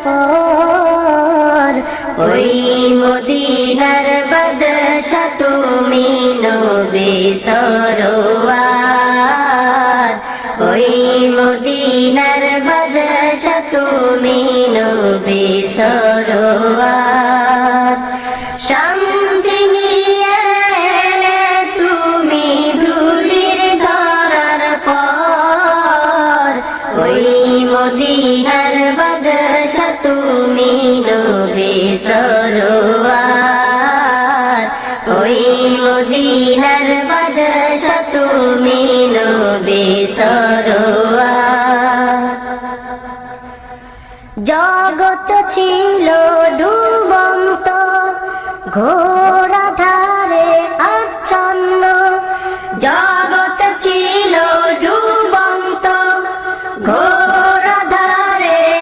পর ওই মদিনার বাদশা তুমি নবী সরওয়ার ওই মদিনার বাদশা তুমি নবী সরওয়ার শান্তি নিয়ে এলে তুমি ধুলির ধরার পর ওই মদিনার বাদশা তুমি নবী সরওয়ার ওই মদিনার বাদশা তুমি নবী সরওয়ার জগৎ ছিল ডুবন্ত ঘোর